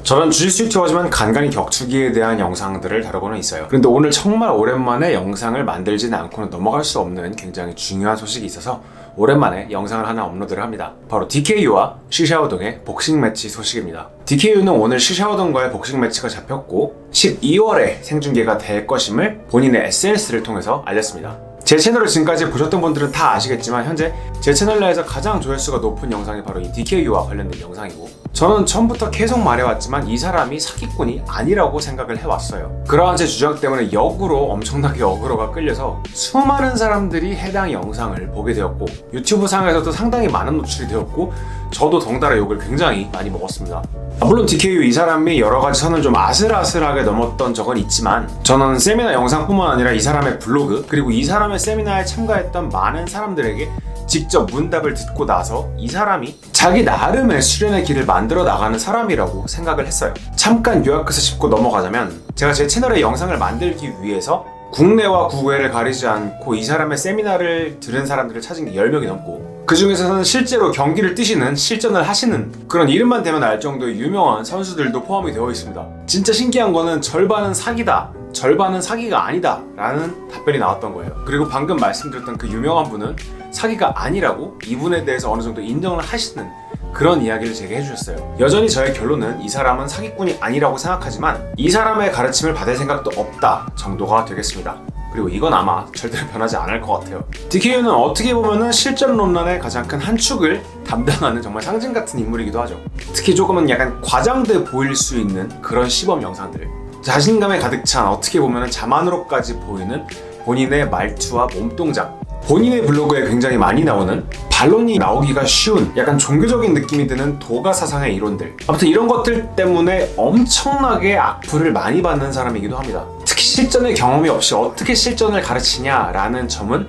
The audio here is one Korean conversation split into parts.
저는 주짓수 유튜버지만 간간히 격투기에 대한 영상들을 다루고는 있어요. 그런데 오늘 정말 오랜만에 영상을 만들지는 않고는 넘어갈 수 없는 굉장히 중요한 소식이 있어서 오랜만에 영상을 하나 업로드를 합니다. 바로 DKU와 시샤오동의 복싱 매치 소식입니다. DKU는 오늘 시샤오동과의 복싱 매치가 잡혔고 12월에 생중계가 될 것임을 본인의 SNS를 통해서 알렸습니다. 제 채널을 지금까지 보셨던 분들은 다 아시겠지만 현재 제 채널 내에서 가장 조회수가 높은 영상이 바로 이 DKU와 관련된 영상이고, 저는 처음부터 계속 말해왔지만 이 사람이 사기꾼이 아니라고 생각을 해왔어요. 그러한 제 주장 때문에 역으로 엄청나게 어그로가 끌려서 수많은 사람들이 해당 영상을 보게 되었고, 유튜브 상에서도 상당히 많은 노출이 되었고, 저도 덩달아 욕을 굉장히 많이 먹었습니다. 물론 DKU 이 사람이 여러가지 선을 좀 아슬아슬하게 넘었던 적은 있지만, 저는 세미나 영상뿐만 아니라 이 사람의 블로그, 그리고 이 사람의 세미나에 참가했던 많은 사람들에게 직접 문답을 듣고 나서 이 사람이 자기 나름의 수련의 길을 만들어 나가는 사람이라고 생각을 했어요. 잠깐 요약해서 짚고 넘어가자면, 제가 제 채널에 영상을 만들기 위해서 국내와 국외를 가리지 않고 이 사람의 세미나를 들은 사람들을 찾은 게 10명이 넘고, 그 중에서는 실제로 경기를 뛰시는, 실전을 하시는 그런 이름만 대면 알 정도의 유명한 선수들도 포함이 되어 있습니다. 진짜 신기한 거는 절반은 사기다, 절반은 사기가 아니다 라는 답변이 나왔던 거예요. 그리고 방금 말씀드렸던 그 유명한 분은 사기가 아니라고 이분에 대해서 어느 정도 인정을 하시는 그런 이야기를 제게 해주셨어요. 여전히 저의 결론은 이 사람은 사기꾼이 아니라고 생각하지만 이 사람의 가르침을 받을 생각도 없다 정도가 되겠습니다. 그리고 이건 아마 절대로 변하지 않을 것 같아요. DKU는 어떻게 보면은 실전 론란의 가장 큰 한 축을 담당하는 정말 상징 같은 인물이기도 하죠. 특히 조금은 약간 과장돼 보일 수 있는 그런 시범 영상들, 자신감에 가득 찬, 어떻게 보면은 자만으로까지 보이는 본인의 말투와 몸동작, 본인의 블로그에 굉장히 많이 나오는 반론이 나오기가 쉬운 약간 종교적인 느낌이 드는 도가 사상의 이론들, 아무튼 이런 것들 때문에 엄청나게 악플을 많이 받는 사람이기도 합니다. 특히 실전의 경험이 없이 어떻게 실전을 가르치냐라는 점은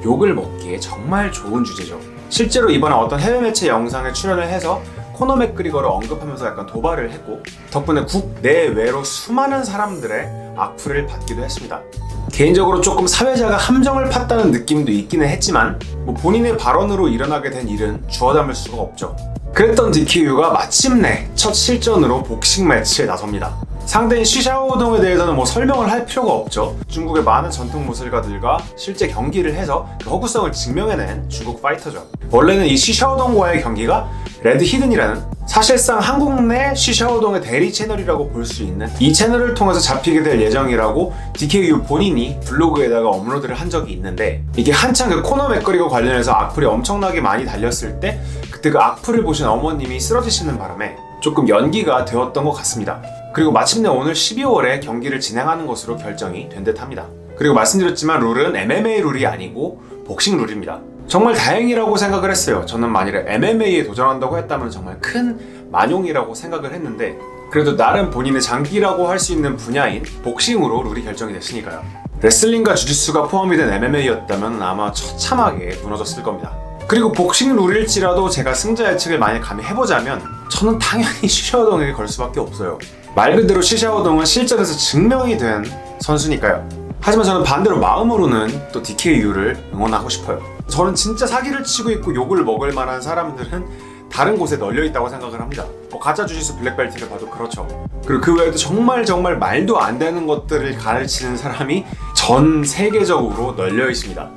욕을 먹기에 정말 좋은 주제죠. 실제로 이번에 어떤 해외 매체 영상에 출연을 해서 코너 맥그리거를 언급하면서 약간 도발을 했고, 덕분에 국내외로 수많은 사람들의 악플을 받기도 했습니다. 개인적으로 조금 사회자가 함정을 팠다는 느낌도 있기는 했지만, 본인의 발언으로 일어나게 된 일은 주워 담을 수가 없죠. 그랬던 DKU가 마침내 첫 실전으로 복싱 매치에 나섭니다. 상대인 시샤오동에 대해서는 설명을 할 필요가 없죠. 중국의 많은 전통 무술가들과 실제 경기를 해서 그 허구성을 증명해낸 중국 파이터죠. 원래는 이 시샤오동과의 경기가 레드 히든이라는, 사실상 한국 내 시샤오동의 대리 채널이라고 볼 수 있는 이 채널을 통해서 잡히게 될 예정이라고 DKU 본인이 블로그에다가 업로드를 한 적이 있는데, 이게 한창 그 코너 맥거리거 관련해서 악플이 엄청나게 많이 달렸을 때 그때 그 악플을 보신 어머님이 쓰러지시는 바람에 조금 연기가 되었던 것 같습니다. 그리고 마침내 오늘 12월에 경기를 진행하는 것으로 결정이 된 듯 합니다. 그리고 말씀드렸지만 룰은 MMA 룰이 아니고 복싱 룰입니다. 정말 다행이라고 생각을 했어요. 저는 만일에 MMA에 도전한다고 했다면 정말 큰 만용이라고 생각을 했는데, 그래도 나름 본인의 장기라고 할 수 있는 분야인 복싱으로 룰이 결정이 됐으니까요. 레슬링과 주짓수가 포함이 된 MMA였다면 아마 처참하게 무너졌을 겁니다. 그리고 복싱 룰일지라도 제가 승자 예측을 만약 감히 해보자면 저는 당연히 시샤오동에게 걸 수밖에 없어요. 말 그대로 시샤오동은 실전에서 증명이 된 선수니까요. 하지만 저는 반대로 마음으로는 또 DKU를 응원하고 싶어요. 저는 진짜 사기를 치고 있고 욕을 먹을 만한 사람들은 다른 곳에 널려 있다고 생각을 합니다. 가짜 주짓수 블랙벨트를 봐도 그렇죠. 그리고 그 외에도 정말 말도 안 되는 것들을 가르치는 사람이 전 세계적으로 널려 있습니다.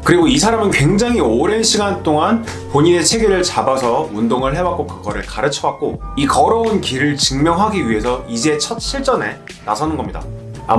그리고 이 사람은 굉장히 오랜 시간 동안 본인의 체계를 잡아서 운동을 해왔고 그거를 가르쳐왔고, 이 걸어온 길을 증명하기 위해서 이제 첫 실전에 나서는 겁니다.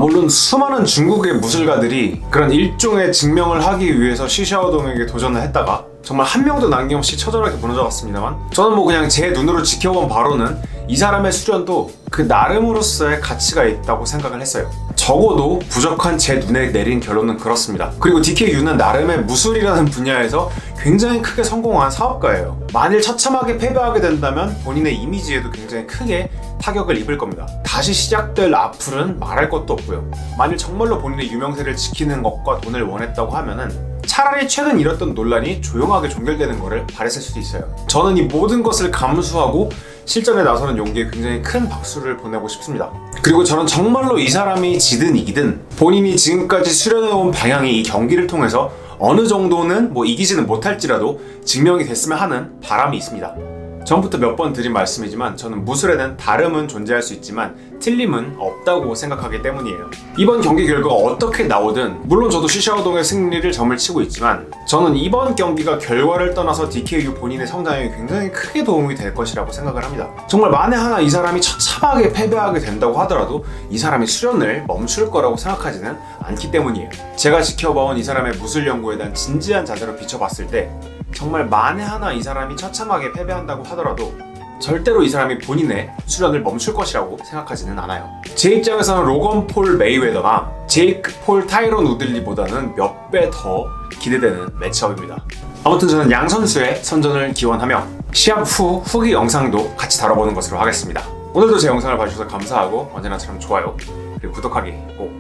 물론 수많은 중국의 무술가들이 그런 일종의 증명을 하기 위해서 시샤오동에게 도전을 했다가 정말 한 명도 남김없이 처절하게 무너져갔습니다만, 저는 그냥 제 눈으로 지켜본 바로는 이 사람의 수련도 그 나름으로서의 가치가 있다고 생각을 했어요. 적어도 부족한 제 눈에 내린 결론은 그렇습니다. 그리고 DKU는 나름의 무술이라는 분야에서 굉장히 크게 성공한 사업가예요. 만일 처참하게 패배하게 된다면 본인의 이미지에도 굉장히 크게 타격을 입을 겁니다. 다시 시작될 악플은 말할 것도 없고요. 만일 정말로 본인의 유명세를 지키는 것과 돈을 원했다고 하면은 차라리 최근 일었던 논란이 조용하게 종결되는 거를 바랬을 수도 있어요. 저는 이 모든 것을 감수하고 실전에 나서는 용기에 굉장히 큰 박수를 보내고 싶습니다. 그리고 저는 정말로 이 사람이 지든 이기든 본인이 지금까지 수련해온 방향이 이 경기를 통해서 어느 정도는 뭐 이기지는 못할지라도 증명이 됐으면 하는 바람이 있습니다. 전부터 몇 번 드린 말씀이지만 저는 무술에는 다름은 존재할 수 있지만 틀림은 없다고 생각하기 때문이에요. 이번 경기 결과가 어떻게 나오든 물론 저도 시샤오동의 승리를 점을 치고 있지만 저는 이번 경기가 결과를 떠나서 DKU 본인의 성장에 굉장히 크게 도움이 될 것이라고 생각을 합니다. 정말 만에 하나 이 사람이 처참하게 패배하게 된다고 하더라도 이 사람이 수련을 멈출 거라고 생각하지는 않기 때문이에요. 제가 지켜봐온 이 사람의 무술 연구에 대한 진지한 자세로 비춰봤을 때 정말 만에 하나 이 사람이 처참하게 패배한다고 하더라도 절대로 이 사람이 본인의 수련을 멈출 것이라고 생각하지는 않아요. 제 입장에서는 로건 폴 메이웨더나 제이크 폴 타이런 우들리보다는 몇 배 더 기대되는 매치업입니다. 아무튼 저는 양 선수의 선전을 기원하며 시합 후 후기 영상도 같이 다뤄보는 것으로 하겠습니다. 오늘도 제 영상을 봐주셔서 감사하고 언제나처럼 좋아요 그리고 구독하기 꼭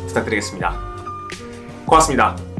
부탁드리겠습니다. 고맙습니다.